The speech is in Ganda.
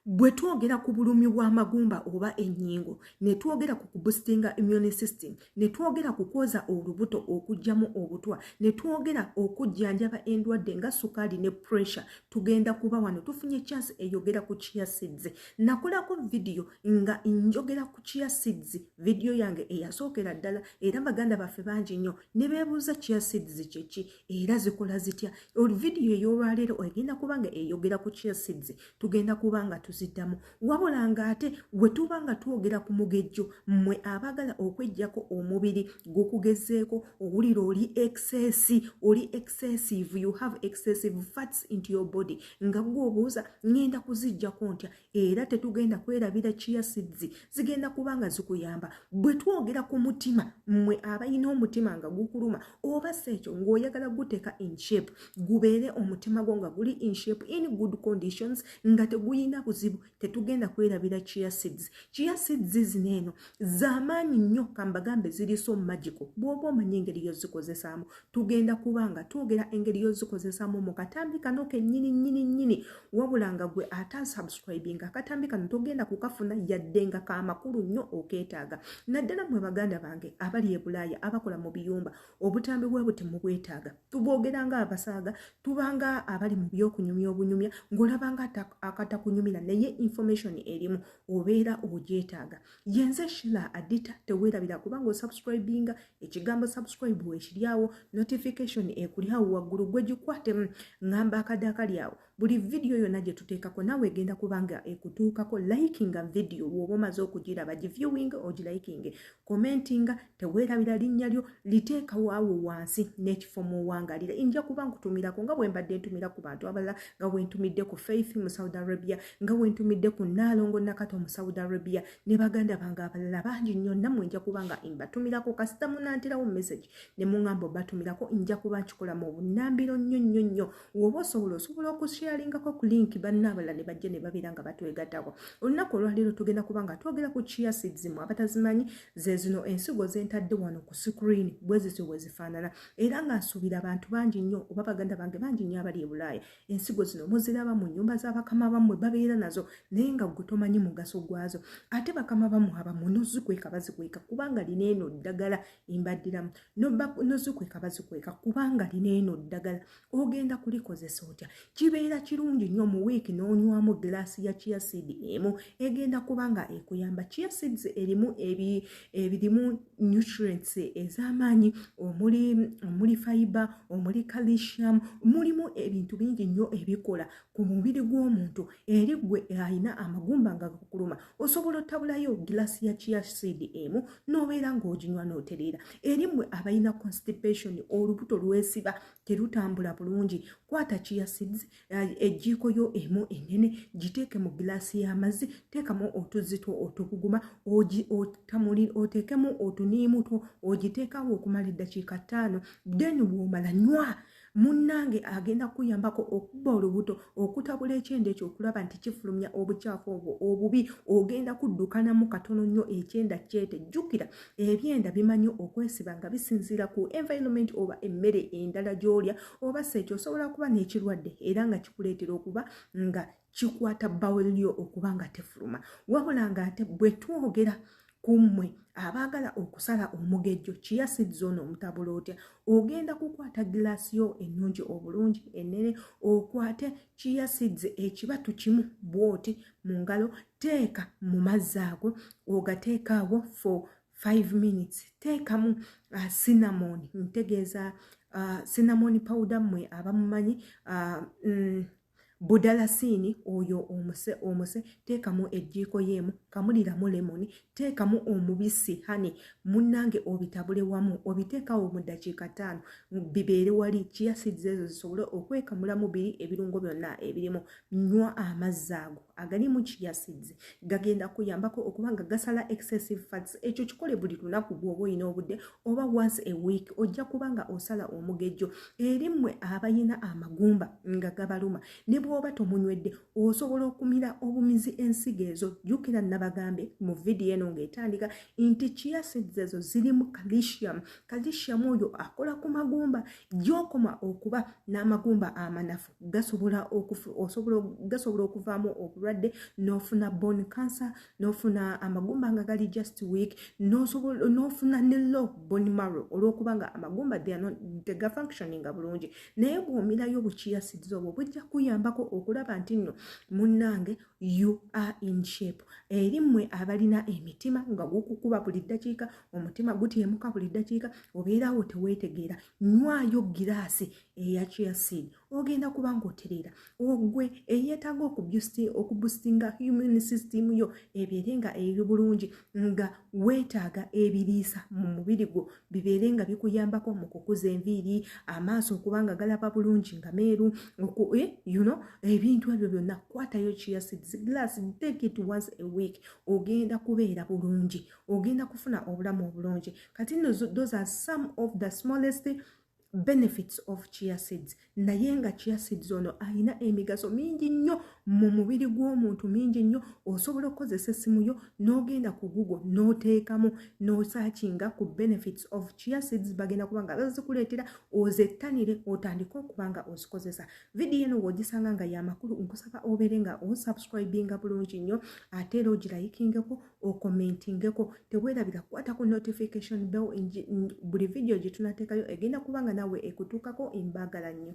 bwe twogera ku bulumi bw'amagumba oba ennyingo ne twogera ku kuboostinga immune system ne twogera ku kwoza olubuto okujjamu obutwa ne twogera okujjanjaba endwadde nga sukaali ne pressure tugenda kuba wano tufunye chance eyogera ku chia seeds nakolako video nga njogera ku chia seeds video yange eyasookera ddala era baganda baffe bangi nnyo ne beebuuza chia seeds kyeki era zikola zitya video ey'olwaleero egenda kubanga eyogera ku chia seeds tugenda kubanga tuziddamu wabula nga ate bwe tuba nga twogera ku mugejjo mmwe abaagala okwejjako omubiri gukugezeeko owulira oli excessive you have excessive fats into your body nga gw'obuuza ngenda kuzijjako ntya era tetugenda kwerabira chia seeds zigenda kubanga zikuyamba bwe twogera ku mutima mmwe abalina omutima nga gukuluma oba sekyo ng'oyagala guteeka in shape gubeere omutima gwo nga guli in shape in good conditions nga teguyina buzibu tetugenda kwerabira chia seeds zino eno z'amaanyi nnyo kambagambe ziri so magical bw'oba omanyi engeri yozikozesaamu tugenda kubanga twogera engeri yozikozesaamu mu katambi kano kennyini wabula nga gwe atasubscribing akatambi kano togenda kukafuna yadde nga kamakulu nnyo okeetaaga naddala mwe baganda bange abali e Bulaaya abakola mu biyumba obutambi bwe buti mu bwetaaga tubogera nga abasaaga tubanga abali mu byokunyumya obunyumya ng'olabanga akatakunyumira naye information erimu obeera ogyetaaga yenze Shila Adita teweerabira kubanga osubscribinga ekigambo subscribe wekiryawo notification ekulyawo waggulu gwe gikwate ngamba akadde awo buli video yonna gye tuteekako nawe egenda kubanga ekutuukako likinga video bw'oba omaze okugiraba giviewing ogilikinge commentinga teweerabira linnya lyo liteekawo awo wansi n'ekifo muwangalira nja kuba nkutumirako nga bwe mbadde ntumira ku bantu abalala nga bwe ntumidde ku Faith mu Saudi Arabia nga bwe ntumidde ku Naalongo Nakato mu Saudi Arabia ne baganda bange abalala bangi nnyo nammwe nja kuba nga mbatumirako kasita munaanterawo message ne muŋŋamba obatumirako nja kuba nkikola mu bunnambiro nnyo woba osobola okusharengako ku link bannaabala ne bajja ne babeera nga batwegattako olunaku olwaleero tugenda kuba nga twogera ku chia seeds mu abatazimanyi ze zino ensigo zentadde wano ku screen bwe zityo bwe zifaanana era nga nsuubira abantu bangi nnyo oba baganda bange bangi nnyo abali e Bulaaya ensigo zino muziraba mu nnyumba z'abakama bammwe babeera nazo naye nga gwe tomanyi mugaso gwazo ate bakama bammwe abamu nozikweka bazikweka kubanga lineeno ddagala embaddiramu nozikweka bazikweka kubanga lineeno ddagala ogenda kulikozesa otya kibeera kirungi nnyo mu wiiki n'onywamu glaasi ya chia seed emu egenda kubanga ekuyamba chia seeds erimu ebirimu nutrients ez'amaanyi omuli fiber omuli calcium mulimu ebintu bingi nnyo ebikola ku mubiri gw'omuntu eri gwe alina amagumba nga gakuluma osobola otabulayo glaasi ya chia seed emu n'obeera ng'oginywa n'otereera eri mmwe abalina constipation olubuto lwesiba terutambula bulungi kwata chia seeds ejjiiko yo emu enene giteeke mu glaasi y'amazzi teekamu otuzito otuguguma oteekemu otuniimu two ogiteekawo okumala eddakiika 5 then bw'omala nywa munnange agenda kuyambako okuba olubuto okutabula ekyenda ekyo okulaba nti kifulumya obukyafu obwo obubi ogenda kuddukanamu katono nnyo ekyenda kyete jjukira ebyenda bimanyi okwesiba nga bisinziira ku environment oba emmere endala gy'olya oba sekyo osobola kuba n'ekirwadde era nga kikuleetera okuba nga kikwata bawel lyo okuba nga tefuluma wabula nga ate bwe twogera kummwe abaagala okusala omugejjo chia seeds ono omutabula otya ogenda kukwata glaasi yo ennungi obulungi ennene okwate chia seeds ekibatu kimu bwoti mu ngalo teeka mu mazzi ago ogateekaawo for 5 minutes teekamu cinnamon ntegeeza cinnamon powder mmwe abamumanyi budalasini oyo omuse teekamu ejjiiko y'emu kamuliramu lemoni teekamu omubisi hani munnange obitabule wamu obiteekawo mu ddakiika 5 bibeere wali chia seeds ezo zisobole okwekamulamu biri ebirungo byonna ebirimu nywa amazzi ago agali mu chia seeds gagenda kuyambako okubanga gasala excessive fats ekyo kikole buli lunaku bw'oba olina obudde oba once a week ojja kubanga osala omugejjo eri mmwe abayina amagumba nga gabaluma ne bw'oba tomunywedde osobola okumira obumizi ensigo ezo jjukira nabagambe mu vidiyo eno ng'etandika nti chia seeds ezo zirimu calcium oyo akola ku magumba gy'okoma okuba n'amagumba amanafu gasobola okuvaamu obulwadde obulwadde n'ofuna bone cancer n'ofuna amagumba nga gali just weak n'ofuna ne low bone marrow olw'okuba nga amagumba tegafunctioninga bulungi. Naye bw'omirayo chia seeds obwo bujja kuyambako okulaba nti nno munnange you are in shape. Eri mmwe abalina emitima nga gukukuba buli ddakiika, omutima gutyemuka buli ddakiika, obeerawo teweetegeera, nywayo giraasi eya chia seed ogenda kuba ng'otereera. Ogwe eyeetaaga okuboostinga immune system yo ebeere nga eri bulungi, nga weetaaga ebiriisa mu mubiri gwo bibeere nga bikuyambako mu kukuza enviiri, amaaso okuba nga galaba bulungi nga meeru, ebintu ebyo byonna kwatayo chia seeds glass, take it once a week, ogenda kubeera bulungi, ogenda kufuna obulamu obulungi. Kati nno those are some of the smallest benefits of chia seeds. Naye nga chia seeds ono alina emigaso mingi nnyo mu mubiri gw'omuntu, mingi nnyo. Osobola okukozesa essimu yo n'ogenda ku Google n'oteekamu n'osaakinga ku benefits of chia seeds, bagenda kuba nga bazikuleetera ozettanire otandike okuba nga ozikozesa. Vidiyo eno bw'ogisanga nga y'amakulu, nkusaba obeere nga osubscribinga bulungi nnyo, ate era ogilayikingeko, okommentingeko, teweerabira kukwata ku notification bell. Buli vidiyo gye tunateekayo egenda kuba nga nawe ekutuukako, embaagala nnyo.